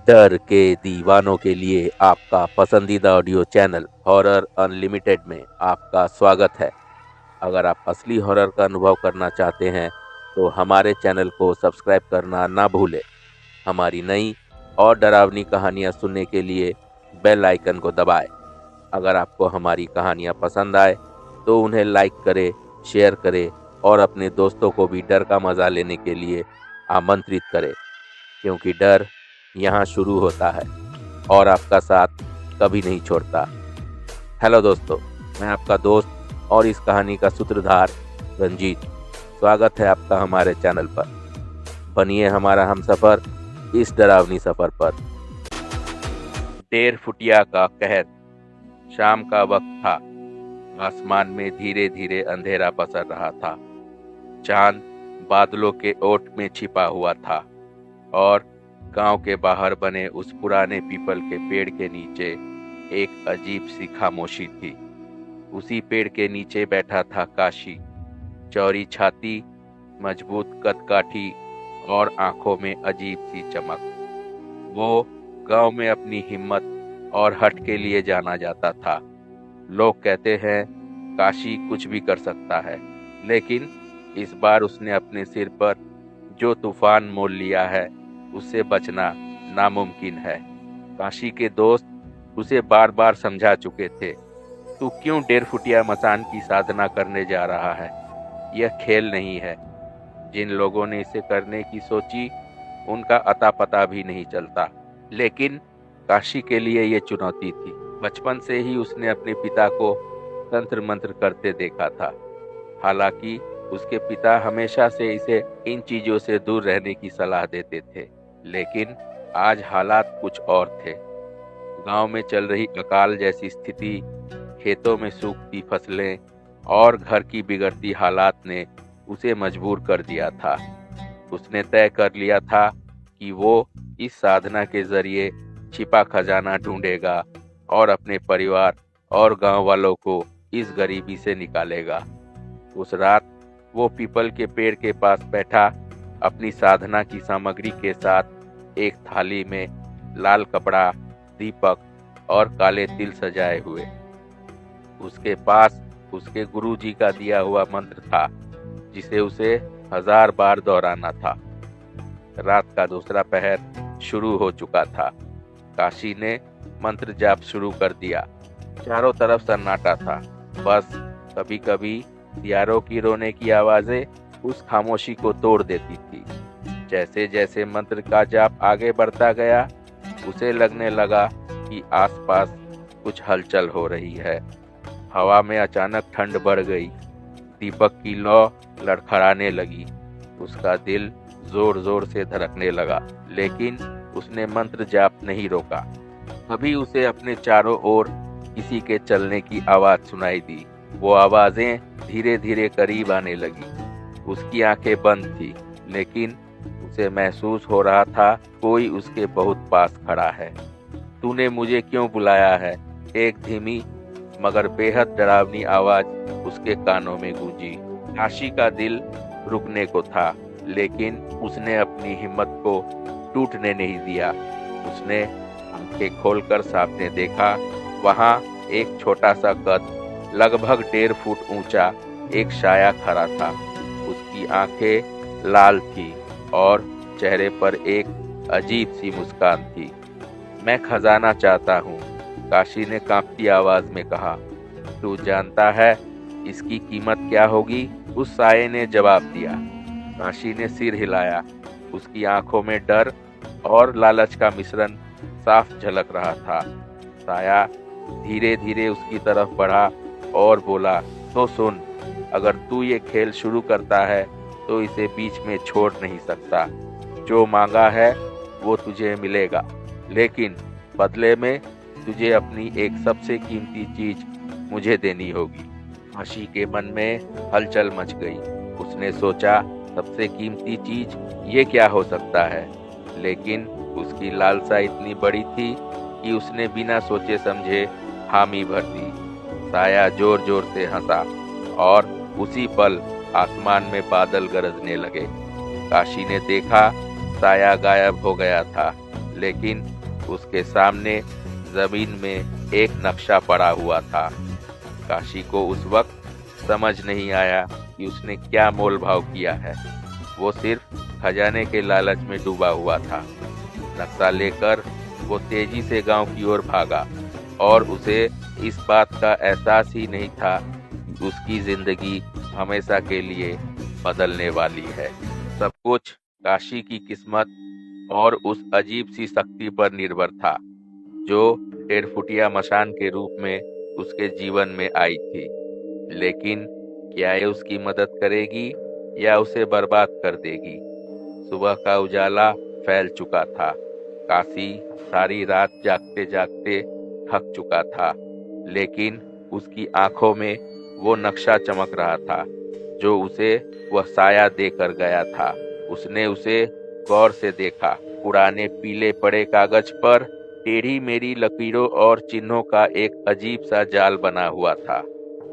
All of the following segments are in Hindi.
डर के दीवानों के लिए आपका पसंदीदा ऑडियो चैनल हॉरर अनलिमिटेड में आपका स्वागत है। अगर आप असली हॉरर का अनुभव करना चाहते हैं तो हमारे चैनल को सब्सक्राइब करना ना भूलें। हमारी नई और डरावनी कहानियाँ सुनने के लिए बेल आइकन को दबाएं। अगर आपको हमारी कहानियाँ पसंद आए तो उन्हें लाइक करें, शेयर करें और अपने दोस्तों को भी डर का मज़ा लेने के लिए आमंत्रित करें, क्योंकि डर यहाँ शुरू होता है और आपका साथ कभी नहीं छोड़ता। हेलो दोस्तों, मैं आपका दोस्त और इस कहानी का सूत्रधार रंजीत। स्वागत है आपका हमारे चैनल पर। बनिए हमारा हमसफर इस डरावनी सफर पर। 1.5 फुटिया का कहर। शाम का वक्त था। आसमान में धीरे धीरे अंधेरा पसर रहा था। चांद बादलों के ओट में छिपा हुआ था और गांव के बाहर बने उस पुराने पीपल के पेड़ के नीचे एक अजीब सी खामोशी थी। उसी पेड़ के नीचे बैठा था काशी, चौड़ी छाती, मजबूत कदकाठी और आंखों में अजीब सी चमक। वो गांव में अपनी हिम्मत और हट के लिए जाना जाता था। लोग कहते हैं काशी कुछ भी कर सकता है, लेकिन इस बार उसने अपने सिर पर जो तूफान मोल लिया है उससे बचना नामुमकिन है। काशी के दोस्त उसे बार बार समझा चुके थे, तू क्यों 1.5 फुटिया मसान की साधना करने जा रहा है? यह खेल नहीं है। जिन लोगों ने इसे करने की सोची उनका अता पता भी नहीं चलता, लेकिन काशी के लिए यह चुनौती थी। बचपन से ही उसने अपने पिता को तंत्र मंत्र करते देखा था। हालांकि उसके पिता हमेशा से इसे इन चीजों से दूर रहने की सलाह देते थे, लेकिन आज हालात कुछ और थे। गांव में चल रही अकाल जैसी स्थिति, खेतों में सूखती फसलें और घर की बिगड़ती हालात ने उसे मजबूर कर दिया था। उसने तय कर लिया था कि वो इस साधना के जरिए छिपा खजाना ढूंढेगा और अपने परिवार और गांव वालों को इस गरीबी से निकालेगा। उस रात वो पीपल के पेड़ के पास बैठा, अपनी साधना की सामग्री के साथ एक थाली में लाल कपड़ा, दीपक और काले तिल सजाए हुए। उसके पास उसके गुरुजी का दिया हुआ मंत्र था, जिसे उसे 1000 बार दोहराना था। रात का दूसरा पहर शुरू हो चुका था। काशी ने मंत्र जाप शुरू कर दिया। चारों तरफ सन्नाटा था। बस कभी कभी सियारों की रोने की आवाजें उस खामोशी को तोड़ देती थी। जैसे जैसे मंत्र का जाप आगे बढ़ता गया, उसे लगने लगा कि आसपास कुछ हलचल हो रही है। हवा में अचानक ठंड बढ़ गई। दीपक की लौ लड़खड़ाने लगी। उसका दिल जोर जोर से धड़कने लगा, लेकिन उसने मंत्र जाप नहीं रोका। तभी उसे अपने चारों ओर किसी के चलने की आवाज सुनाई दी। वो आवाजें धीरे धीरे करीब आने लगी। उसकी आंखें बंद थी, लेकिन उसे महसूस हो रहा था कोई उसके बहुत पास खड़ा है। तूने मुझे क्यों बुलाया है? एक धीमी मगर बेहद डरावनी आवाज उसके कानों में गूंजी। काशी का दिल रुकने को था, लेकिन उसने अपनी हिम्मत को टूटने नहीं दिया। उसने आंखें खोलकर सामने देखा। वहां एक छोटा सा कद, लगभग 1.5 फुट ऊंचा एक साया खड़ा था। उसकी आंखें लाल थी और चेहरे पर एक अजीब सी मुस्कान थी। मैं खजाना चाहता हूँ, काशी ने कांपती आवाज में कहा। तू जानता है इसकी कीमत क्या होगी? उस साये ने जवाब दिया। काशी ने सिर हिलाया। उसकी आंखों में डर और लालच का मिश्रण साफ झलक रहा था। साया धीरे धीरे उसकी तरफ बढ़ा और बोला, तो सुन, अगर तू ये खेल शुरू करता है तो इसे बीच में छोड़ नहीं सकता। जो मांगा है वो तुझे मिलेगा, लेकिन बदले में तुझे अपनी एक सबसे कीमती चीज मुझे देनी होगी। काशी के मन में हलचल मच गई। उसने सोचा, सबसे कीमती चीज ये क्या हो सकता है? लेकिन उसकी लालसा इतनी बड़ी थी कि उसने बिना सोचे समझे हामी भर दी। साया जोर जोर से हंसा और उसी पल आसमान में बादल गरजने लगे। काशी ने देखा साया गायब हो गया था, लेकिन उसके सामने जमीन में एक नक्शा पड़ा हुआ था। काशी को उस वक्त समझ नहीं आया कि उसने क्या मोल भाव किया है। वो सिर्फ खजाने के लालच में डूबा हुआ था। नक्शा लेकर वो तेजी से गांव की ओर भागा और उसे इस बात का एहसास ही नहीं था कि उसकी जिंदगी हमेशा के लिए बदलने वाली है। सब कुछ काशी की किस्मत और उस अजीब सी शक्ति पर निर्भर था जो 1.5 फुटिया मशान के रूप में उसके जीवन में आई थी। लेकिन क्या ये उसकी मदद करेगी या उसे बर्बाद कर देगी? सुबह का उजाला फैल चुका था। काशी सारी रात जागते जागते थक चुका था, लेकिन उसकी आंखों में वो नक्शा चमक रहा था जो उसे वह साया देकर गया था। उसने उसे गौर से देखा। पुराने पीले पड़े कागज पर टेढ़ी मेढ़ी लकीरों और चिन्हों का एक अजीब सा जाल बना हुआ था।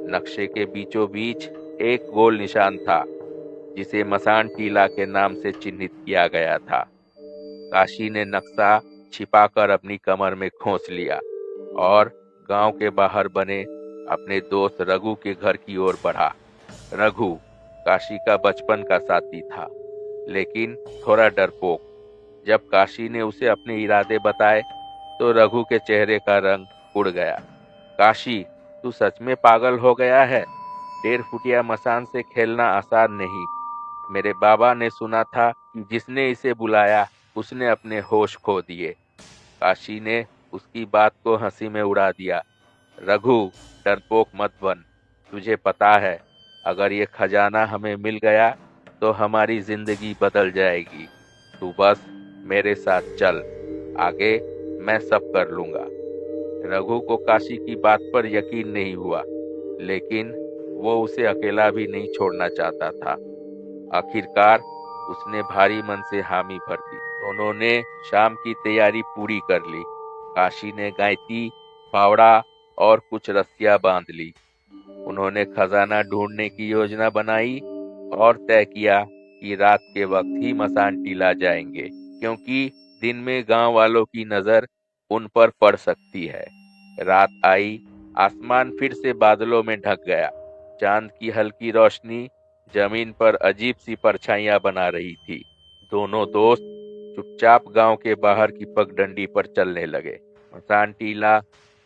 नक्शे के बीचों बीच एक गोल निशान था जिसे मसान टीला के नाम से चिन्हित किया गया था। काशी ने नक्शा छिपाकर अपनी कमर में खोस लिया और गांव के बाहर बने अपने दोस्त रघु के घर की ओर बढ़ा। रघु काशी का बचपन का साथी था, लेकिन थोड़ा डरपोक। जब काशी ने उसे अपने इरादे बताए तो रघु के चेहरे का रंग उड़ गया। काशी, तू सच में पागल हो गया है? 1.5 फुटिया मसान से खेलना आसान नहीं। मेरे बाबा ने सुना था कि जिसने इसे बुलाया उसने अपने होश खो दिए। काशी ने उसकी बात को हंसी में उड़ा दिया। रघु, डरपोक मत बन। तुझे पता है, अगर ये खजाना हमें मिल गया तो हमारी जिंदगी बदल जाएगी। तू बस मेरे साथ चल, आगे मैं सब कर लूंगा। रघु को काशी की बात पर यकीन नहीं हुआ, लेकिन वो उसे अकेला भी नहीं छोड़ना चाहता था। आखिरकार उसने भारी मन से हामी भर दी। दोनों ने शाम की तैयारी पूरी कर ली। काशी ने गायती, फावड़ा और कुछ रस्सियां बांध ली। उन्होंने खजाना ढूंढने की योजना बनाई और तय किया कि रात के वक्त ही मसान टीला जाएंगे, क्योंकि दिन में गांव वालों की नजर उन पर पड़ सकती है। रात आई, आसमान फिर से बादलों में ढक गया। चांद की हल्की रोशनी जमीन पर अजीब सी परछाइयां बना रही थी। दोनों दोस्त चुपचाप गांव के बाहर की पगडंडी पर चलने लगे। मसान टीला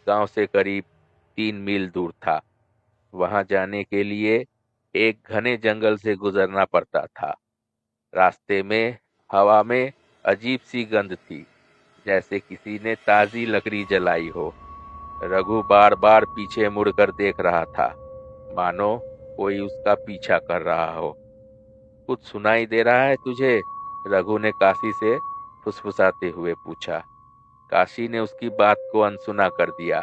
गांव से करीब 3 मील दूर था। वहां जाने के लिए एक घने जंगल से गुजरना पड़ता था। रास्ते में हवा में अजीब सी गंध थी, जैसे किसी ने ताजी लकड़ी जलाई हो। रघु बार बार पीछे मुड़कर देख रहा था, मानो कोई उसका पीछा कर रहा हो। कुछ सुनाई दे रहा है तुझे? रघु ने काशी से फुसफुसाते हुए पूछा। काशी ने उसकी बात को अनसुना कर दिया।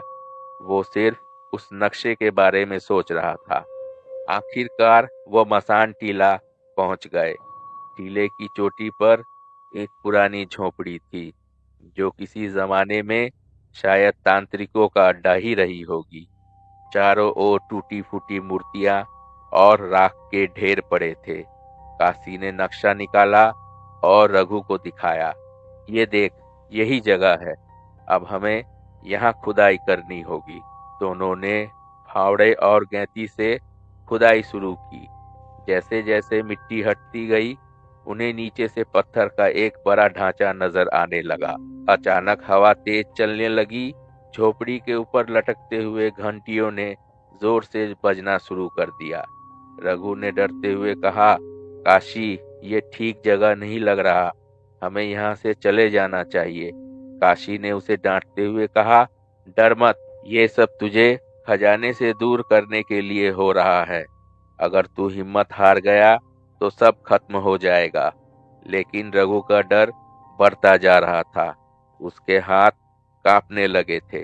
वो सिर्फ उस नक्शे के बारे में सोच रहा था। आखिरकार वो मसान टीला पहुंच गए। टीले की चोटी पर एक पुरानी झोपड़ी थी, जो किसी जमाने में शायद तांत्रिकों का अड्डा ही रही होगी। चारों ओर टूटी फूटी मूर्तियां और राख के ढेर पड़े थे। काशी ने नक्शा निकाला और रघु को दिखाया। ये देख, यही जगह है। अब हमें यहाँ खुदाई करनी होगी। दोनों ने फावड़े और गैंती से खुदाई शुरू की। जैसे जैसे मिट्टी हटती गई, उन्हें नीचे से पत्थर का एक बड़ा ढांचा नजर आने लगा। अचानक हवा तेज चलने लगी। झोपड़ी के ऊपर लटकते हुए घंटियों ने जोर से बजना शुरू कर दिया। रघु ने डरते हुए कहा, काशी, ये ठीक जगह नहीं लग रहा। हमें यहाँ से चले जाना चाहिए। काशी ने उसे डांटते हुए कहा, डर मत, ये सब तुझे खजाने से दूर करने के लिए हो रहा है। अगर तू हिम्मत हार गया तो सब खत्म हो जाएगा। लेकिन रघु का डर बढ़ता जा रहा था। उसके हाथ कांपने लगे थे।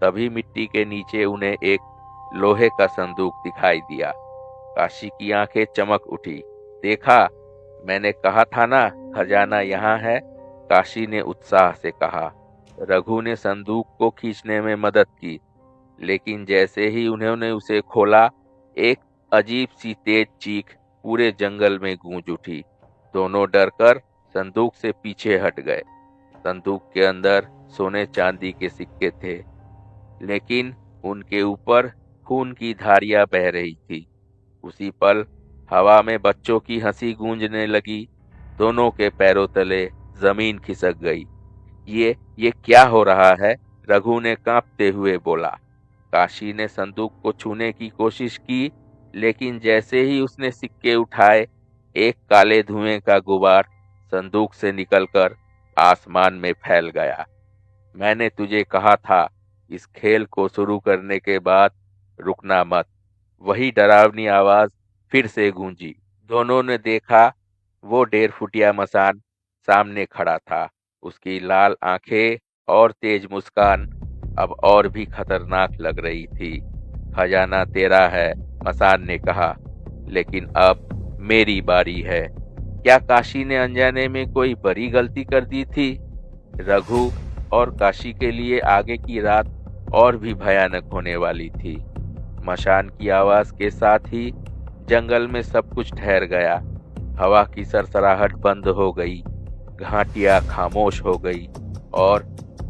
तभी मिट्टी के नीचे उन्हें एक लोहे का संदूक दिखाई दिया। काशी की आंखें चमक उठी। देखा, मैंने कहा था ना, खजाना यहाँ है, काशी ने उत्साह से कहा। रघु ने संदूक को खींचने में मदद की, लेकिन जैसे ही उन्होंने उसे खोला, एक अजीब सी तेज चीख पूरे जंगल में गूंज उठी। दोनों डरकर संदूक से पीछे हट गए। संदूक के अंदर सोने चांदी के सिक्के थे, लेकिन उनके ऊपर खून की धारियां बह रही थी। उसी पल हवा में बच्चों की हंसी गूंजने लगी। दोनों के पैरों तले जमीन खिसक गई। ये क्या हो रहा है? रघु ने कांपते हुए बोला। काशी ने संदूक को छूने की कोशिश की, लेकिन जैसे ही उसने सिक्के उठाए, एक काले धुएं का गुबार संदूक से निकलकर आसमान में फैल गया। मैंने तुझे कहा था, इस खेल को शुरू करने के बाद रुकना मत। वही डरावनी आवाज फिर से गूंजी। दोनों ने देखा, वो 1.5 फुटिया मसान सामने खड़ा था। उसकी लाल आंखें और तेज मुस्कान अब और भी खतरनाक लग रही थी। खजाना तेरा है, मसान ने कहा, लेकिन अब मेरी बारी है। क्या काशी ने अनजाने में कोई बड़ी गलती कर दी थी? रघु और काशी के लिए आगे की रात और भी भयानक होने वाली थी। मशान की आवाज के साथ ही जंगल में सब कुछ ठहर गया। हवा की सरसराहट बंद हो गई, घाटियां खामोश हो गई और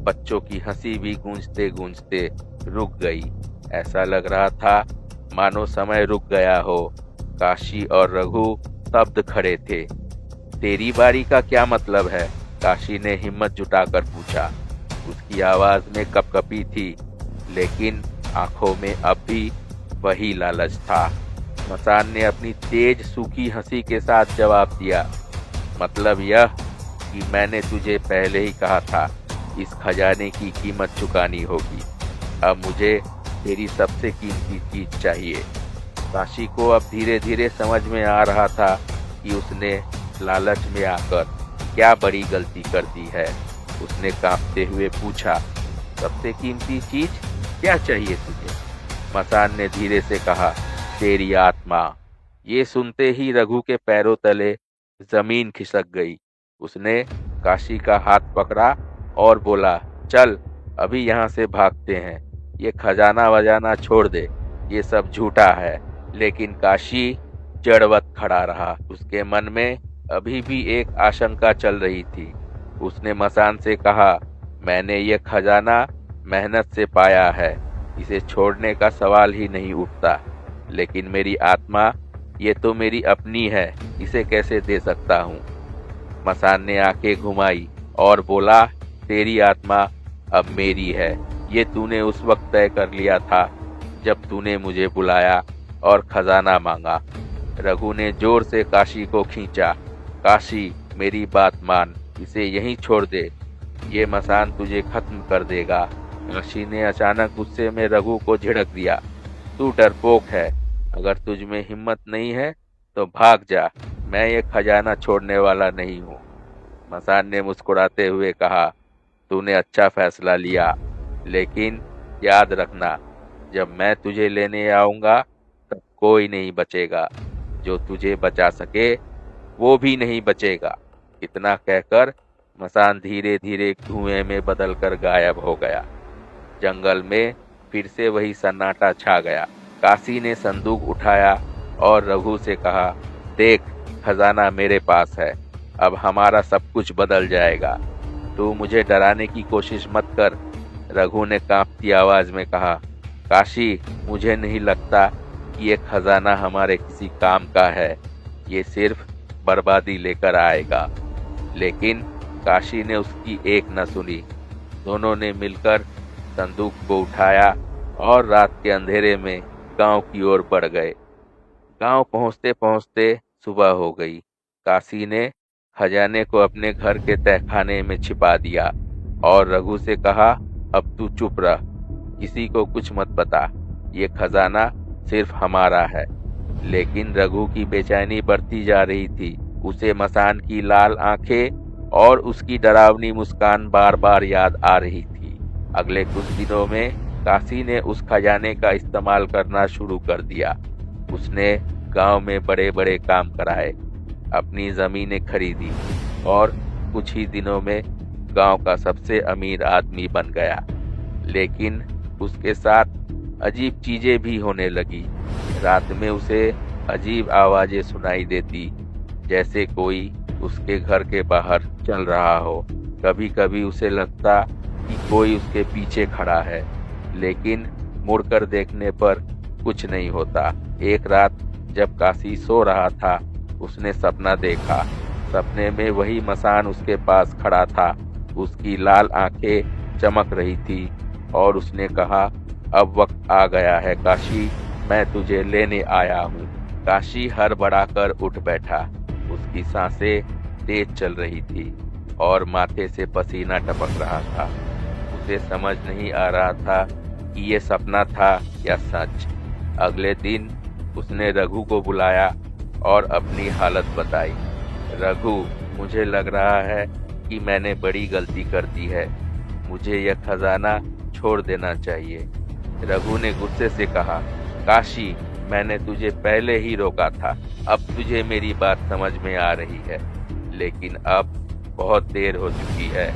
बच्चों की हंसी भी गूंजते गूंजते रुक गई। ऐसा लग रहा था मानो समय रुक गया हो। काशी और रघु स्तब्ध खड़े थे। तेरी बारी का क्या मतलब है? काशी ने हिम्मत जुटाकर पूछा। उसकी आवाज में कपकपी थी, लेकिन आंखों में अब भी वही लालच था। मसान ने अपनी तेज सूखी हंसी के साथ जवाब दिया, मतलब यह कि मैंने तुझे पहले ही कहा था, इस खजाने की कीमत चुकानी होगी। अब मुझे तेरी सबसे कीमती चीज चाहिए। काशी को अब धीरे धीरे समझ में आ रहा था कि उसने लालच में आकर क्या बड़ी गलती कर दी है। उसने कांपते हुए पूछा, सबसे कीमती चीज क्या चाहिए तुझे? मसान ने धीरे से कहा, तेरी आत्मा। ये सुनते ही रघु के पैरों तले जमीन खिसक गई। उसने काशी का हाथ पकड़ा और बोला, चल अभी यहाँ से भागते हैं। ये खजाना वजाना छोड़ दे, ये सब झूठा है। लेकिन काशी जड़वत खड़ा रहा। उसके मन में अभी भी एक आशंका चल रही थी। उसने मसान से कहा, मैंने ये खजाना मेहनत से पाया है, इसे छोड़ने का सवाल ही नहीं उठता। लेकिन मेरी आत्मा, ये तो मेरी अपनी है, इसे कैसे दे सकता हूँ? मसान ने आंखें घुमाई और बोला, तेरी आत्मा अब मेरी है। ये तूने उस वक्त तय कर लिया था जब तूने मुझे बुलाया और खजाना मांगा। रघु ने जोर से काशी को खींचा। काशी, मेरी बात मान, इसे यहीं छोड़ दे, ये मसान तुझे खत्म कर देगा। काशी ने अचानक गुस्से में रघु को झिड़क दिया, तू डरपोक है, अगर तुझ में हिम्मत नहीं है तो भाग जा, मैं ये खजाना छोड़ने वाला नहीं हूँ। मसान ने मुस्कुराते हुए कहा, तूने अच्छा फैसला लिया, लेकिन याद रखना, जब मैं तुझे लेने आऊँगा तब कोई नहीं बचेगा। जो तुझे बचा सके वो भी नहीं बचेगा। इतना कहकर मसान धीरे धीरे धुएं में बदलकर गायब हो गया। जंगल में फिर से वही सन्नाटा छा गया। काशी ने संदूक उठाया और रघु से कहा, देख, खजाना मेरे पास है, अब हमारा सब कुछ बदल जाएगा। तू मुझे डराने की कोशिश मत कर। रघु ने कांपती आवाज में कहा, काशी, मुझे नहीं लगता कि ये खजाना हमारे किसी काम का है, ये सिर्फ बर्बादी लेकर आएगा। लेकिन काशी ने उसकी एक न सुनी। दोनों ने मिलकर संदूक को उठाया और रात के अंधेरे में गांव की ओर बढ़ गए। गांव पहुंचते पहुंचते सुबह हो गई। काशी ने खजाने को अपने घर के तहखाने में छिपा दिया और रघु से कहा, अब तू चुप रह, किसी को कुछ मत बता, ये खजाना सिर्फ हमारा है। लेकिन रघु की बेचैनी बढ़ती जा रही थी। उसे मसान की लाल आंखें और उसकी डरावनी मुस्कान बार बार याद आ रही थी। अगले कुछ दिनों में काशी ने उस खजाने का इस्तेमाल करना शुरू कर दिया। उसने गांव में बड़े बड़े काम कराए, अपनी जमीनें खरीदी और कुछ ही दिनों में गांव का सबसे अमीर आदमी बन गया। लेकिन उसके साथ अजीब चीजें भी होने लगी। रात में उसे अजीब आवाजें सुनाई देती, जैसे कोई उसके घर के बाहर चल रहा हो। कभी कभी उसे लगता कि कोई उसके पीछे खड़ा है, लेकिन मुड़कर देखने पर कुछ नहीं होता। एक रात जब काशी सो रहा था, उसने सपना देखा। सपने में वही मसान उसके पास खड़ा था। उसकी लाल आंखें चमक रही थी और उसने कहा, अब वक्त आ गया है काशी, मैं तुझे लेने आया हूँ। काशी हड़बड़ाकर उठ बैठा। उसकी सांसें तेज चल रही थी और माथे से पसीना टपक रहा था। उसे समझ नहीं आ रहा था कि ये सपना था या सच। अगले दिन उसने रघु को बुलाया और अपनी हालत बताई। रघु, मुझे लग रहा है कि मैंने बड़ी गलती कर दी है। मुझे यह खजाना छोड़ देना चाहिए। रघु ने गुस्से से कहा, काशी, मैंने तुझे पहले ही रोका था। अब तुझे मेरी बात समझ में आ रही है, लेकिन अब बहुत देर हो चुकी है।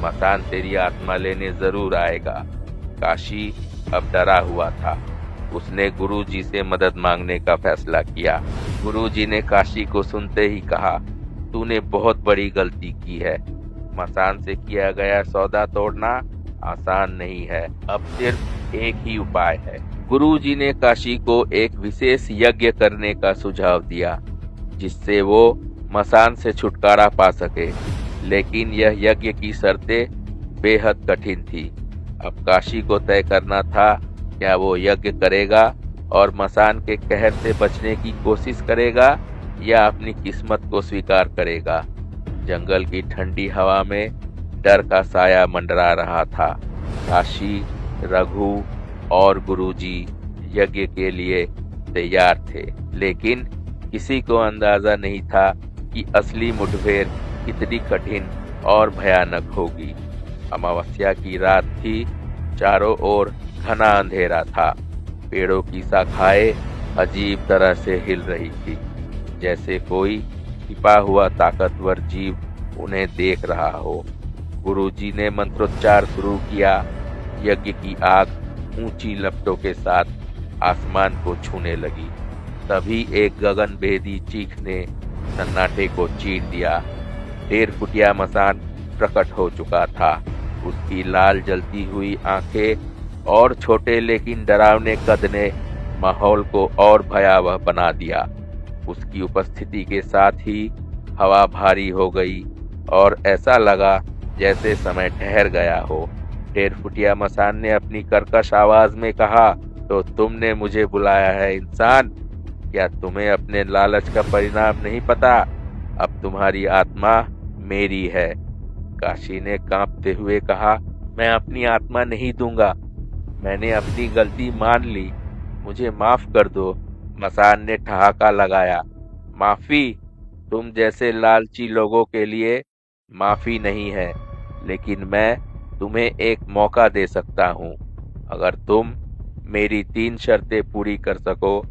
मसान तेरी आत्मा लेने जरूर आएगा। काशी अब डरा हुआ था। उसने गुरुजी से मदद मांगने का फैसला किया। गुरुजी ने काशी को सुनते ही कहा, तूने बहुत बड़ी गलती की है। मसान से किया गया सौदा तोड़ना आसान नहीं है। अब सिर्फ एक ही उपाय है। गुरुजी ने काशी को एक विशेष यज्ञ करने का सुझाव दिया, जिससे वो मसान से छुटकारा पा सके। लेकिन यह यज्ञ की शर्तें बेहद कठिन थी। अब काशी को तय करना था, क्या वो यज्ञ करेगा और मसान के कहर से बचने की कोशिश करेगा या अपनी किस्मत को स्वीकार करेगा। जंगल की ठंडी हवा में डर का साया मंडरा रहा था। काशी, रघु और गुरुजी यज्ञ के लिए तैयार थे, लेकिन किसी को अंदाजा नहीं था कि असली मुठभेड़ कितनी कठिन और भयानक होगी। अमावस्या की रात थी। चारों ओर घना अंधेरा था। पेड़ों की शाखाएं अजीब तरह से हिल रही थी, जैसे कोई छिपा हुआ ताकतवर जीव उन्हें देख रहा हो। गुरुजी ने मंत्रोच्चार शुरू किया। यज्ञ की आग ऊंची लपटों के साथ आसमान को छूने लगी। तभी एक गगनभेदी चीख ने सन्नाटे को चीर दिया। 1.5 फुटिया मसान प्रकट हो चुका था। उसकी लाल जलती हुई आंखें और छोटे लेकिन डरावने कद ने माहौल को और भयावह बना दिया। उसकी उपस्थिति के साथ ही हवा भारी हो गई और ऐसा लगा जैसे समय ठहर गया हो। 1.5 फुटिया मसान ने अपनी कर्कश आवाज में कहा, तो तुमने मुझे बुलाया है इंसान? क्या तुम्हें अपने लालच का परिणाम नहीं पता? अब तुम्हारी आत्मा मेरी है। काशी ने कांपते हुए कहा, मैं अपनी आत्मा नहीं दूंगा। मैंने अपनी गलती मान ली, मुझे माफ कर दो। मसान ने ठहाका लगाया, माफी? तुम जैसे लालची लोगों के लिए माफी नहीं है, लेकिन मैं तुम्हें एक मौका दे सकता हूँ। अगर तुम मेरी 3 शर्तें पूरी कर सको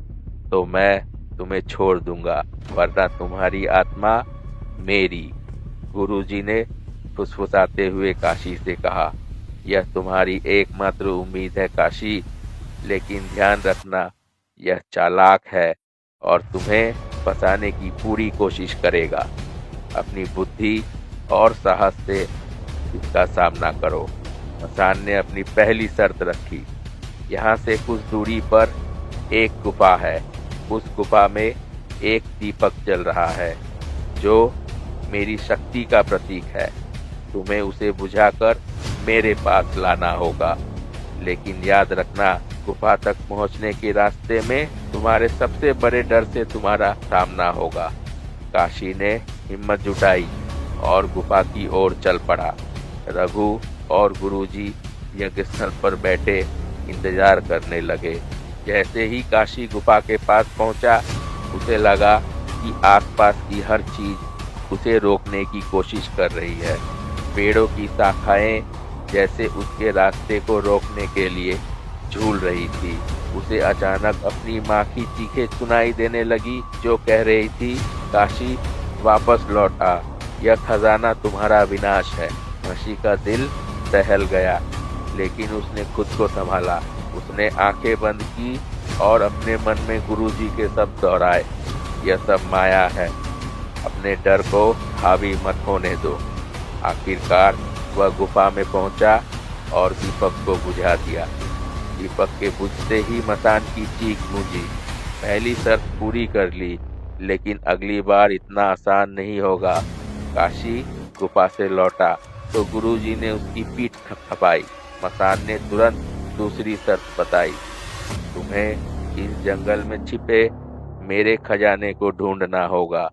तो मैं तुम्हें छोड़ दूंगा, वरना तुम्हारी आत्मा मेरी। गुरुजी ने फुसफुसाते हुए काशी से कहा, यह तुम्हारी एकमात्र उम्मीद है काशी, लेकिन ध्यान रखना यह चालाक है और तुम्हें फंसाने की पूरी कोशिश करेगा। अपनी बुद्धि और साहस से इसका सामना करो। मसान ने अपनी पहली शर्त रखी। यहाँ से कुछ दूरी पर एक गुफा है। उस गुफा में एक दीपक जल रहा है जो मेरी शक्ति का प्रतीक है। तुम्हें उसे बुझाकर मेरे पास लाना होगा, लेकिन याद रखना, गुफा तक पहुंचने के रास्ते में तुम्हारे सबसे बड़े डर से तुम्हारा सामना होगा। काशी ने हिम्मत जुटाई और गुफा की ओर चल पड़ा। रघु और गुरुजी यज्ञ स्थल पर बैठे इंतजार करने लगे। जैसे ही काशी गुफा के पास पहुंचा, उसे लगा कि आसपास की हर चीज उसे रोकने की कोशिश कर रही है। पेड़ों की शाखाएं जैसे उसके रास्ते को रोकने के लिए झूल रही थी। उसे अचानक अपनी माँ की चीखें सुनाई देने लगी, जो कह रही थी, काशी वापस लौट आ, यह खजाना तुम्हारा विनाश है। काशी का दिल दहल गया, लेकिन उसने खुद को संभाला। उसने आंखें बंद की और अपने मन में गुरुजी के शब्द दोहराए, यह सब माया है, अपने डर को हावी मत होने दो। आखिरकार वह गुफा में पहुंचा और दीपक को बुझा दिया। दीपक के बुझते ही मसान की चीख गूंजी। पहली शर्त पूरी कर ली, लेकिन अगली बार इतना आसान नहीं होगा। काशी गुफा से लौटा तो गुरुजी ने उसकी पीठ थपथपाई। मसान ने तुरंत दूसरी शर्त बताई, तुम्हें इस जंगल में छिपे मेरे खजाने को ढूंढना होगा,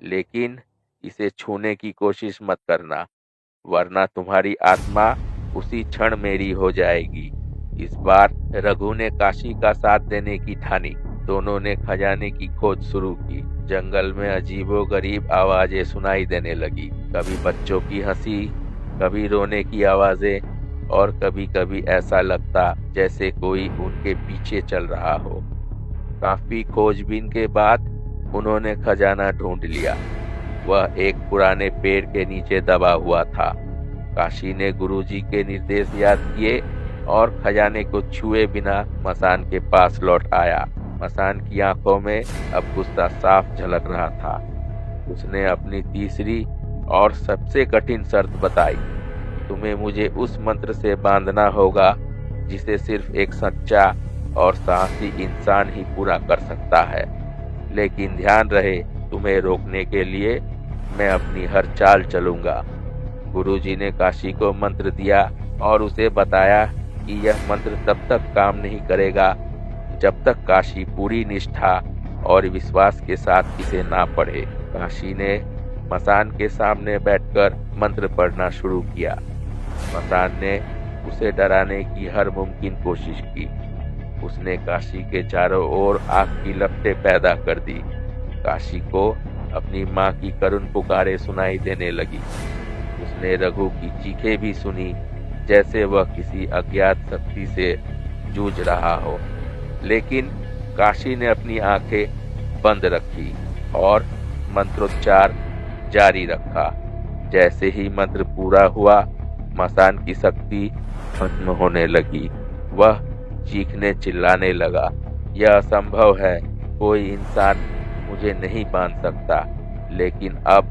लेकिन इसे छूने की कोशिश मत करना, वरना तुम्हारी आत्मा उसी क्षण मेरी हो जाएगी। इस बार रघु ने काशी का साथ देने की ठानी। दोनों ने खजाने की खोज शुरू की। जंगल में अजीबोगरीब आवाजें सुनाई देने लगी, कभी बच्चों की हंसी, कभी रोने की आवाजें, और कभी कभी ऐसा लगता जैसे कोई उनके पीछे चल रहा हो। काफी खोजबीन के बाद उन्होंने खजाना ढूंढ लिया। वह एक पुराने पेड़ के नीचे दबा हुआ था। काशी ने गुरुजी के निर्देश याद किए और खजाने को छुए बिना मसान के पास लौट आया। मसान की आंखों में अब गुस्सा साफ झलक रहा था। उसने अपनी तीसरी और सबसे कठिन शर्त बताई, तुम्हें मुझे उस मंत्र से बांधना होगा जिसे सिर्फ एक सच्चा और साहसी इंसान ही पूरा कर सकता है। लेकिन ध्यान रहे, तुम्हें रोकने के लिए मैं अपनी हर चाल चलूंगा। गुरुजी ने काशी को मंत्र दिया और उसे बताया कि यह मंत्र तब तक काम नहीं करेगा जब तक काशी पूरी निष्ठा और विश्वास के साथ इसे ना पढ़े। काशी ने मसान के सामने बैठकर मंत्र पढ़ना शुरू किया। मसान ने उसे डराने की हर मुमकिन कोशिश की। उसने काशी के चारों ओर आग की लपटें पैदा कर दी। काशी को अपनी माँ की करुण पुकारें सुनाई देने लगी। उसने रघु की चीखें भी सुनी, जैसे वह किसी अज्ञात शक्ति से जूझ रहा हो। लेकिन काशी ने अपनी आंखें बंद रखी और मंत्रोच्चार जारी रखा। जैसे ही मंत्र पूरा हुआ, मसान की शक्ति खत्म होने लगी। वह चीखने चिल्लाने लगा, यह असंभव है, कोई इंसान मुझे नहीं बांध सकता। लेकिन अब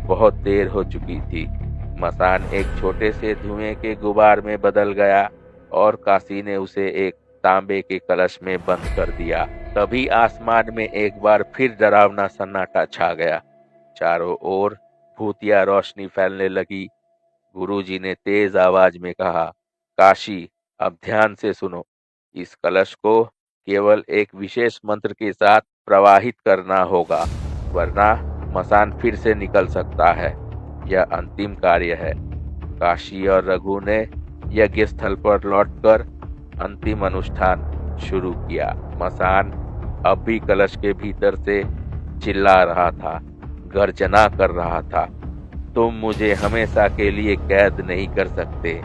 बहुत देर हो चुकी थी। मसान एक छोटे से धुएं के गुबार में बदल गया और काशी ने उसे एक तांबे के कलश में बंद कर दिया। तभी आसमान में एक बार फिर डरावना सन्नाटा छा गया। चारों ओर भूतिया रोशनी फैलने लगी। गुरुजी ने तेज आवाज में कहा, काशी, अब ध्यान से सुनो। इस कलश को केवल एक विशेष मंत्र के साथ प्रवाहित करना होगा, वरना मसान फिर से निकल सकता है। यह अंतिम कार्य है। काशी और रघु ने यज्ञ स्थल पर लौटकर अंतिम अनुष्ठान शुरू किया। मसान अब भी कलश के भीतर से चिल्ला रहा था, गर्जना कर रहा था, तुम मुझे हमेशा के लिए कैद नहीं कर सकते।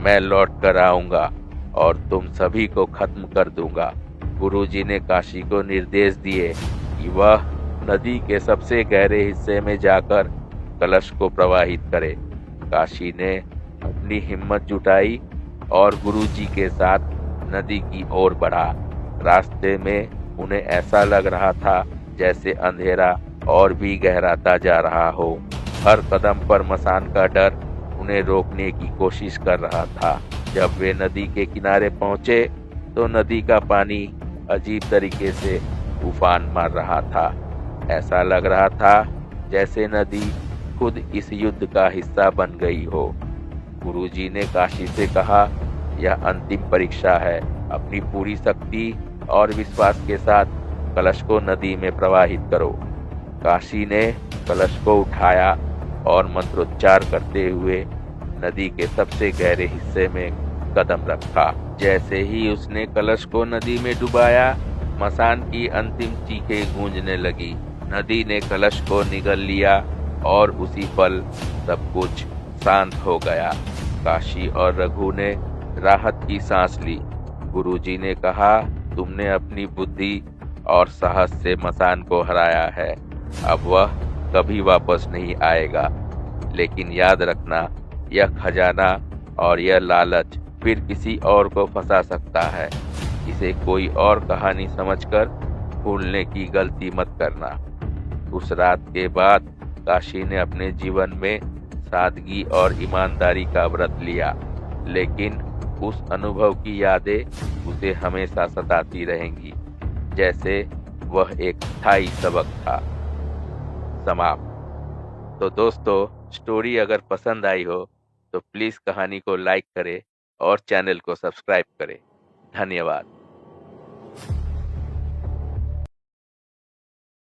मैं लौट कर आऊंगा और तुम सभी को खत्म कर दूंगा। गुरुजी ने काशी को निर्देश दिए कि वह नदी के सबसे गहरे हिस्से में जाकर कलश को प्रवाहित करे। काशी ने अपनी हिम्मत जुटाई और गुरुजी के साथ नदी की ओर बढ़ा। रास्ते में उन्हें ऐसा लग रहा था जैसे अंधेरा और भी गहराता जा रहा हो। हर कदम पर मसान का डर उन्हें रोकने की कोशिश कर रहा था। जब वे नदी के किनारे पहुंचे तो नदी का पानी अजीब तरीके से उफान मार रहा था। ऐसा लग रहा था जैसे नदी खुद इस युद्ध का हिस्सा बन गई हो। गुरुजी ने काशी से कहा, यह अंतिम परीक्षा है। अपनी पूरी शक्ति और विश्वास के साथ कलश को नदी में प्रवाहित करो। काशी ने कलश को उठाया और मंत्रोच्चार करते हुए नदी के सबसे गहरे हिस्से में कदम रखा। जैसे ही उसने कलश को नदी में डुबाया, मसान की अंतिम चीखें गूंजने लगी। नदी ने कलश को निगल लिया और उसी पल सब कुछ शांत हो गया। काशी और रघु ने राहत की सांस ली। गुरुजी ने कहा, तुमने अपनी बुद्धि और साहस से मसान को हराया है। अब वह कभी वापस नहीं आएगा। लेकिन याद रखना, यह खजाना और यह लालच फिर किसी और को फंसा सकता है। इसे कोई और कहानी समझकर भूलने की गलती मत करना। उस रात के बाद काशी ने अपने जीवन में सादगी और ईमानदारी का व्रत लिया, लेकिन उस अनुभव की यादें उसे हमेशा सताती रहेंगी, जैसे वह एक स्थायी सबक था। समाप्त। तो दोस्तों, स्टोरी अगर पसंद आई हो तो प्लीज़ कहानी को लाइक करें और चैनल को सब्सक्राइब करें। धन्यवाद।